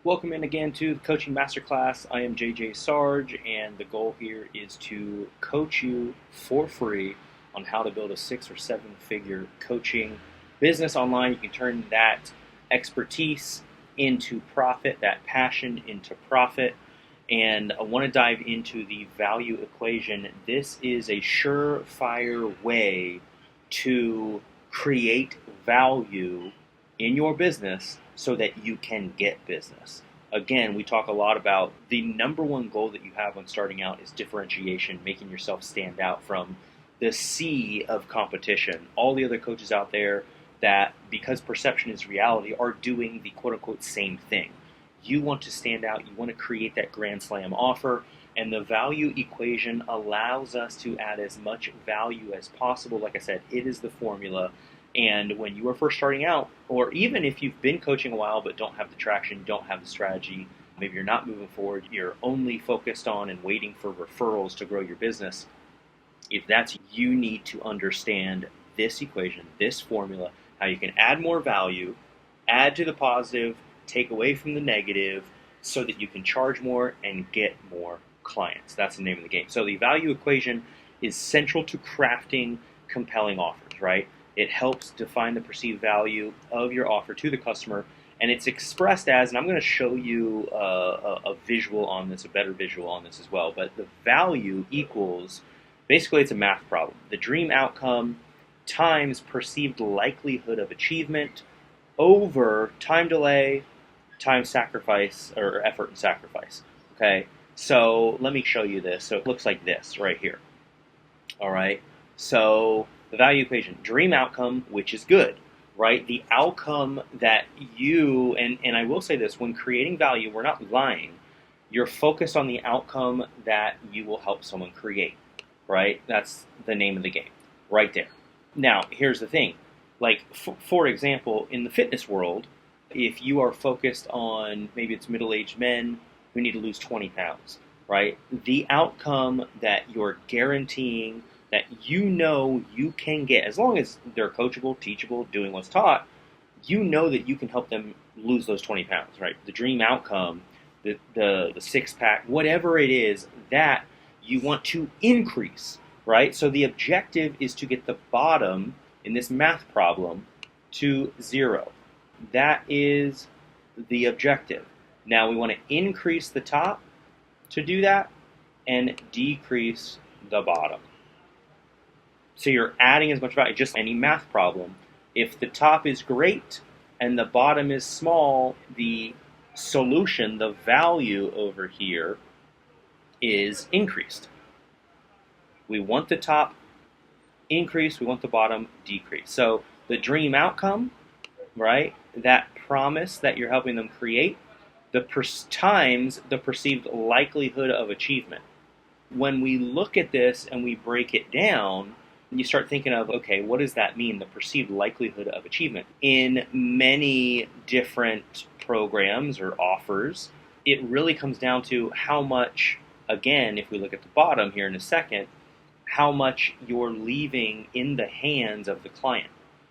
Welcome in again to the Coaching Masterclass. I am JJ Sarge, and the goal here is to coach you for free on how to build a 6 or 7 figure coaching business online. You can turn that expertise into profit, that passion into profit. And I want to dive into the value equation. This is a surefire way to create value in your business so that you can get business. Again, we talk a lot about the number one goal that you have when starting out is differentiation, making yourself stand out from the sea of competition. All the other coaches out there that, because perception is reality, are doing the quote unquote same thing. You want to stand out, you want to create that grand slam offer, and the value equation allows us to add as much value as possible. Like I said, it is the formula. And when you are first starting out, or even if you've been coaching a while but don't have the traction, don't have the strategy, maybe you're not moving forward, you're only focused on and waiting for referrals to grow your business, if that's you, need to understand this equation, this formula, how you can add more value, add to the positive, take away from the negative, so that you can charge more and get more clients. That's the name of the game. So the value equation is central to crafting compelling offers, right? It helps define the perceived value of your offer to the customer, and it's expressed as, and I'm going to show you a visual on this, a better visual on this as well, but the value equals, basically it's a math problem. The dream outcome times perceived likelihood of achievement over time delay, time sacrifice, or effort and sacrifice. Okay, so let me show you this. So it looks like this right here. All right, so the value equation, dream outcome, which is good, right? The outcome that you, and I will say this, when creating value, we're not lying. You're focused on the outcome that you will help someone create, right? That's the name of the game, right there. Now, here's the thing. Like, for example, in the fitness world, if you are focused on, maybe it's middle-aged men who need to lose 20 pounds, right? The outcome that you're guaranteeing that you know you can get, as long as they're coachable, teachable, doing what's taught, you know that you can help them lose those 20 pounds, right? The dream outcome, the six-pack, whatever it is, that you want to increase, right? So the objective is to get the bottom in this math problem to 0. That is the objective. Now we want to increase the top to do that and decrease the bottom. So you're adding as much value, just any math problem. If the top is great and the bottom is small, the solution, the value over here, is increased. We want the top increase, we want the bottom decrease. So the dream outcome, right, that promise that you're helping them create, times the perceived likelihood of achievement. When we look at this and we break it down, you start thinking of, okay, what does that mean, the perceived likelihood of achievement? In many different programs or offers, it really comes down to how much, again, if we look at the bottom here in a second, how much you're leaving in the hands of the client.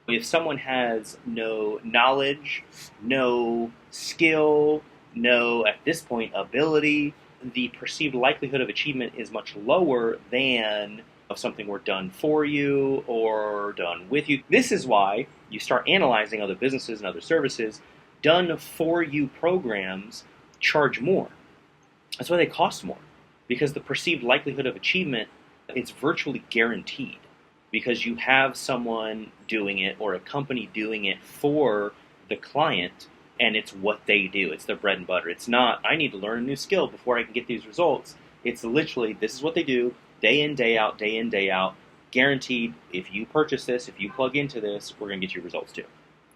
If someone has no knowledge, no skill, no, at this point, ability, the perceived likelihood of achievement is much lower than of something we're done for you or done with you. This is why you start analyzing other businesses and other services. Done for you programs charge more. That's why they cost more, because the perceived likelihood of achievement, it's virtually guaranteed, because you have someone doing it or a company doing it for the client, and it's what they do. It's their bread and butter. It's not, I need to learn a new skill before I can get these results. It's literally, this is what they do, day in, day out, day in, day out, guaranteed. If you purchase this, if you plug into this, we're going to get you results too.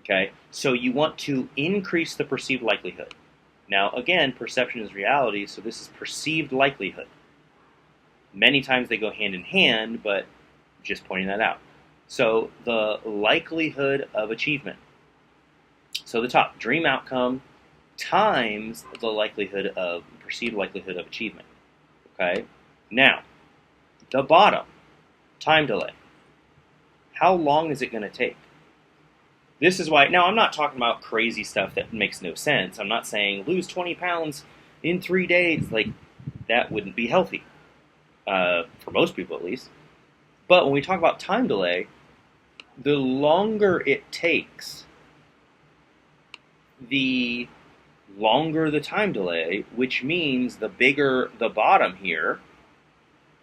Okay? So you want to increase the perceived likelihood. Now, again, perception is reality, so this is perceived likelihood. Many times they go hand in hand, but just pointing that out. So the likelihood of achievement. So the top, dream outcome times the perceived likelihood of achievement. Okay? Now, the bottom, time delay. How long is it going to take? This is why, now I'm not talking about crazy stuff that makes no sense. I'm not saying lose 20 pounds in 3 days. Like, that wouldn't be healthy, for most people at least. But when we talk about time delay, the longer it takes, the longer the time delay, which means the bigger the bottom here,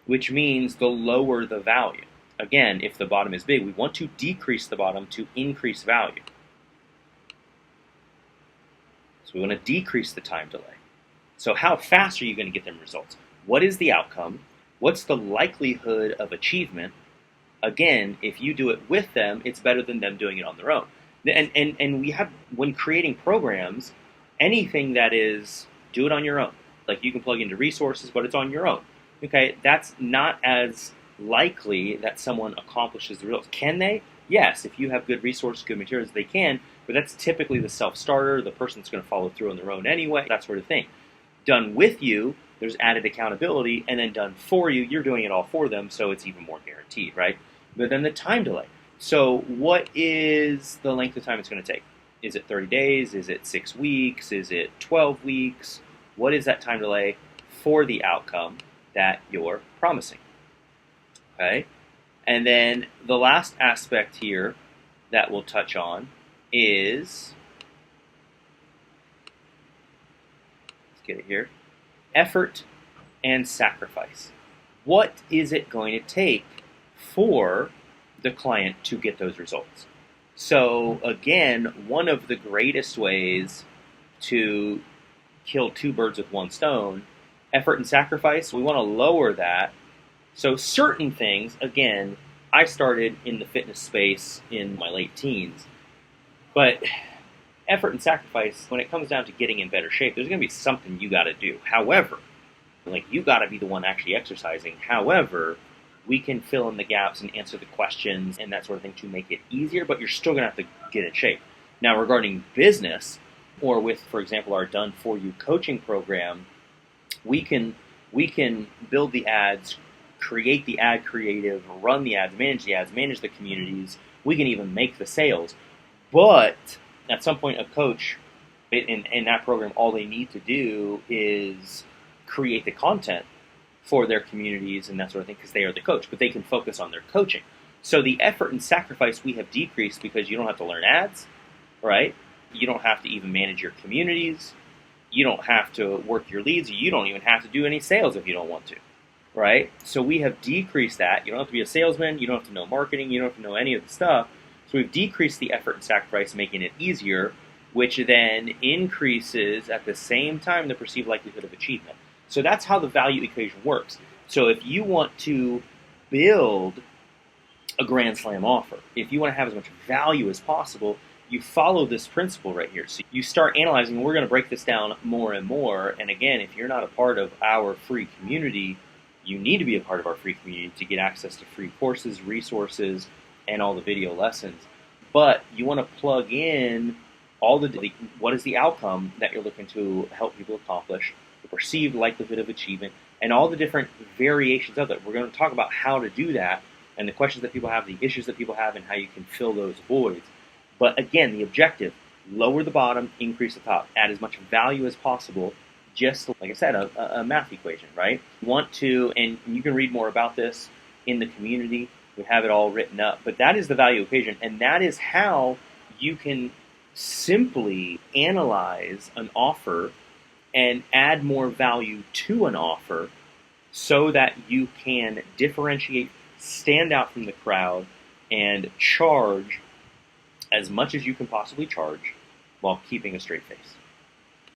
which means the lower the value. Again, if the bottom is big, we want to decrease the bottom to increase value. So we want to decrease the time delay. So how fast are you going to get them results? What is the outcome? What's the likelihood of achievement? Again, if you do it with them, it's better than them doing it on their own. And we have, when creating programs, anything that is do it on your own. Like, you can plug into resources, but it's on your own. Okay, that's not as likely that someone accomplishes the results. Can they? Yes, if you have good resources, good materials, they can, but that's typically the self-starter, the person that's going to follow through on their own anyway, that sort of thing. Done with you, there's added accountability, and then done for you, you're doing it all for them, so it's even more guaranteed, right? But then the time delay. So what is the length of time it's going to take? Is it 30 days? Is it 6 weeks? Is it 12 weeks? What is that time delay for the outcome that you're promising? Okay? And then the last aspect here that we'll touch on is, let's get it here, effort and sacrifice. What is it going to take for the client to get those results? So again, one of the greatest ways to kill two birds with one stone, effort and sacrifice, we want to lower that. So certain things, again, I started in the fitness space in my late teens, but effort and sacrifice, when it comes down to getting in better shape, there's going to be something you got to do. However, like, you got to be the one actually exercising. However, we can fill in the gaps and answer the questions and that sort of thing to make it easier, but you're still going to have to get in shape. Now, regarding business, or with, for example, our Done For You coaching program, we can build the ads, create the ad creative, run the ads, manage the communities. We can even make the sales. But at some point, a coach in that program, all they need to do is create the content for their communities and that sort of thing, because they are the coach, but they can focus on their coaching. So the effort and sacrifice we have decreased because you don't have to learn ads, right? You don't have to even manage your communities. You don't have to work your leads. You don't even have to do any sales if you don't want to, right? So we have decreased that. You don't have to be a salesman. You don't have to know marketing. You don't have to know any of the stuff. So we've decreased the effort and sacrifice, making it easier, which then increases at the same time the perceived likelihood of achievement. So that's how the value equation works. So if you want to build a Grand Slam offer, if you want to have as much value as possible, you follow this principle right here. So you start analyzing, and we're going to break this down more and more. And again, if you're not a part of our free community, you need to be a part of our free community to get access to free courses, resources, and all the video lessons. But you want to plug in all what is the outcome that you're looking to help people accomplish, the perceived likelihood of achievement, and all the different variations of it. We're going to talk about how to do that, and the questions that people have, the issues that people have, and how you can fill those voids. But again, the objective, lower the bottom, increase the top, add as much value as possible, just like I said, a math equation, right? You want to, and you can read more about this in the community. We have it all written up, but that is the value equation, and that is how you can simply analyze an offer and add more value to an offer so that you can differentiate, stand out from the crowd, and charge as much as you can possibly charge while keeping a straight face.